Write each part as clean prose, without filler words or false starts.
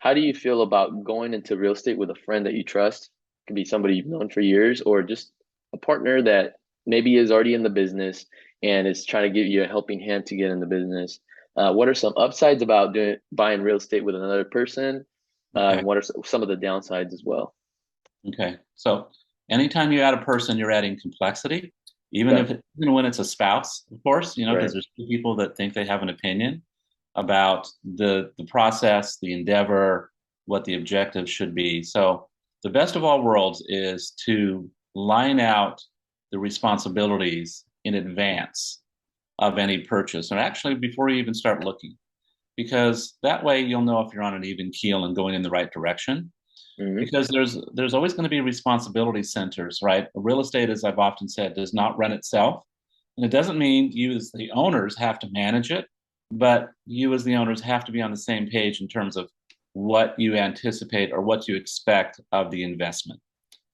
how do you feel about going into real estate with a friend that you trust? It could be somebody you've known for years, or just a partner that maybe is already in the business and is trying to give you a helping hand to get in the business. What are some upsides about buying real estate with another person? Okay. And what are some of the downsides as well? Okay. So anytime you add a person, you're adding complexity, Okay, even when it's a spouse, of course, because right, there's two people that think they have an opinion about the process, the endeavor, what the objective should be. So the best of all worlds is to line out the responsibilities in advance of any purchase, or actually before you even start looking, because that way you'll know if you're on an even keel and going in the right direction, hmm, because there's always going to be responsibility centers, right? Real estate, as I've often said, does not run itself. And it doesn't mean you as the owners have to manage it, but you as the owners have to be on the same page in terms of what you anticipate or what you expect of the investment.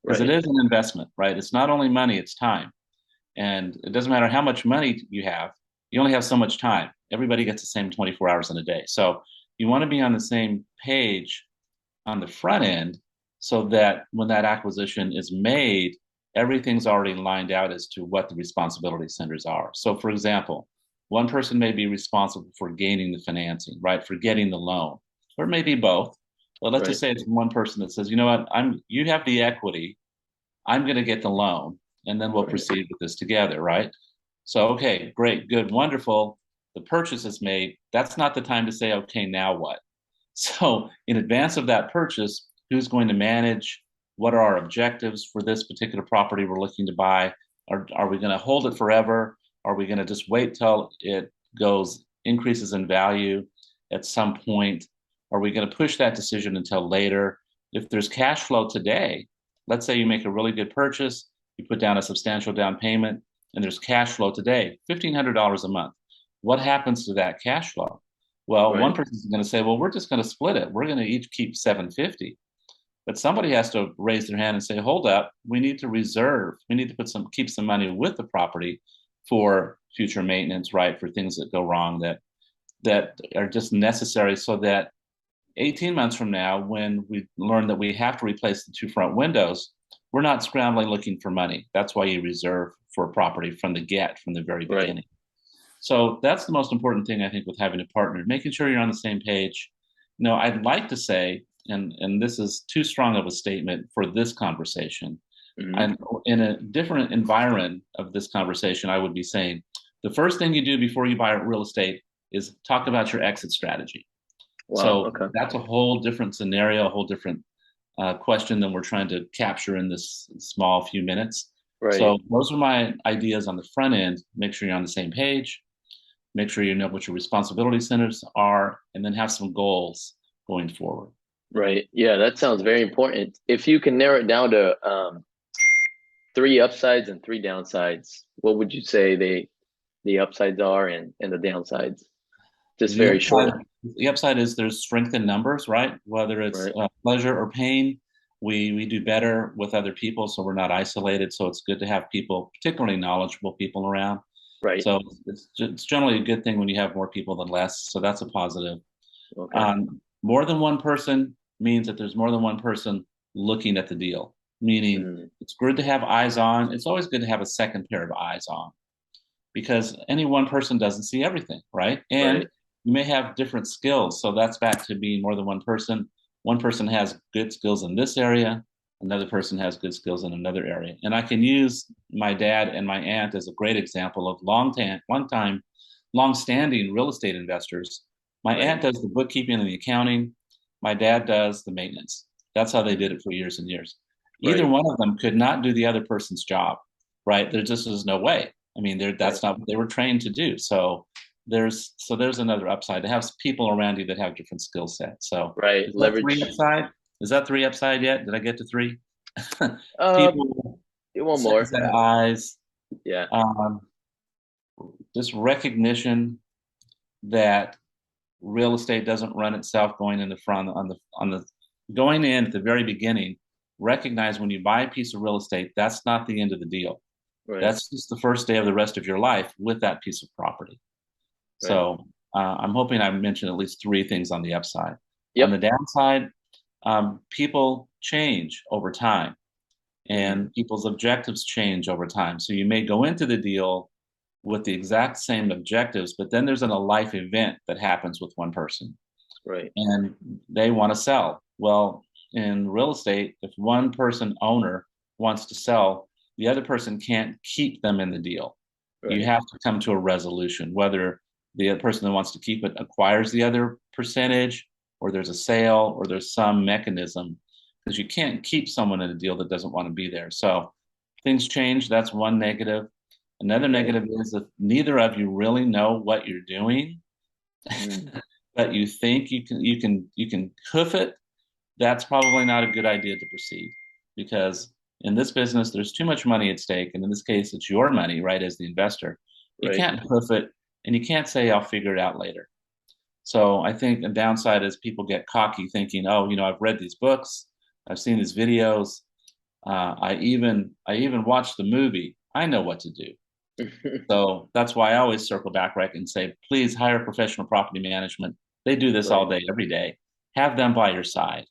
Because it right, is an investment, right? It's not only money, it's time. And it doesn't matter how much money you have, you only have so much time. Everybody gets the same 24 hours in a day. So you want to be on the same page on the front end so that when that acquisition is made, everything's already lined out as to what the responsibility centers are. So, for example, one person may be responsible for gaining the financing, right, for getting the loan, or maybe both. But let's just right, say it's one person that says, you know what, you have the equity, I'm going to get the loan, and then we'll right, proceed with this together, right? So, okay, great, good, wonderful. The purchase is made. That's not the time to say, okay, now what? So, in advance of that purchase, who's going to manage? What are our objectives for this particular property we're looking to buy? Are we going to hold it forever? Are we going to just wait till it increases in value at some point? Are we going to push that decision until later? If there's cash flow today, let's say you make a really good purchase, you put down a substantial down payment, and there's cash flow today, $1,500 a month. What happens to that cash flow? Well, one right, person's going to say, well, we're just going to split it. We're going to each keep 750. But somebody has to raise their hand and say, hold up, we need to reserve. We need to keep some money with the property for future maintenance, right? For things that go wrong that are just necessary so that 18 months from now, when we learn that we have to replace the two front windows, we're not scrambling looking for money. That's why you reserve for property from the very right. beginning. So that's the most important thing, I think, with having a partner, making sure you're on the same page. I'd like to say, and this is too strong of a statement for this conversation. Hmm, And in a different environment of this conversation, I would be saying the first thing you do before you buy real estate is talk about your exit strategy. wow, So okay, that's a whole different scenario, a whole different question than we're trying to capture in this small few minutes. right. So those are my ideas on the front end. Make sure you're on the same page, make sure you know what your responsibility centers are, and then have some goals going forward. Right. Yeah, that sounds very important. If you can narrow it down to three upsides and three downsides, what would you say the upsides are and the downsides? Just The very upside, short, the upside is there's strength in numbers, right? Whether it's right? pleasure or pain, we do better with other people, so we're not isolated. So it's good to have people, particularly knowledgeable people around. Right. So it's generally a good thing when you have more people than less. So that's a positive. Okay. More than one person means that there's more than one person looking at the deal, meaning Mm, it's good to have eyes on. It's always good to have a second pair of eyes on because any one person doesn't see everything, right? And right. you may have different skills. So that's back to being more than one person. One person has good skills in this area, another person has good skills in another area. And I can use my dad and my aunt as a great example of long-standing real estate investors. My Right. aunt does the bookkeeping and the accounting. My dad does the maintenance. That's how they Mm, did it for years and years. Either right. one of them could not do the other person's job, right? There just is no way. I mean, Right. that's not what they were trained to do. So there's another upside to have people around you that have different skill sets. So Right. is that three Leverage. upside? Is that three upside yet? Did I get to three? Uh, People, one second more. set of eyes, Yeah. um, just recognition that real estate doesn't run itself going in the front on the going in at the very beginning. Recognize when you buy a piece of real estate, that's not the end of the deal. Right. That's just the first day of the rest of your life with that piece of property. Right. So I'm hoping I mentioned at least three things on the upside. On Yep. the downside, people change over time Hmm. and people's objectives change over time. So you may go into the deal with the exact same objectives, but then there's a life event that happens with one person Right. and they want to sell. Well, in real estate, if one person owner wants to sell, the other person can't keep them in the deal. You Right. have to come to a resolution, whether the person that wants to keep it acquires the other percentage, or there's a sale, or there's some mechanism, because you can't keep someone in a deal that doesn't want to be there. So things change. That's one negative. Another Right. negative is if neither of you really know what you're doing, Mm. but you think you can hoof it, that's probably not a good idea to proceed because in this business there's too much money at stake, and in this case it's your money, right, as the investor. You Right. can't hoof it, and you can't say I'll figure it out later. So I think the downside is people get cocky thinking, oh, I've read these books, I've seen these videos, I even watched the movie, I know what to do. So that's why I always circle back, right, and say, please hire professional property management. They do this all Right. day, every day. Have them by your side.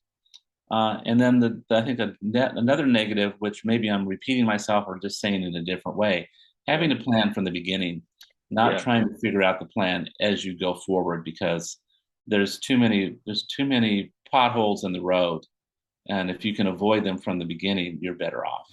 And then I think another negative, which maybe I'm repeating myself or just saying it in a different way, having Right. a plan from the beginning, not Yeah. trying to figure out the plan as you go forward, because there's too many potholes in the road, and if you can avoid them from the beginning, you're better off.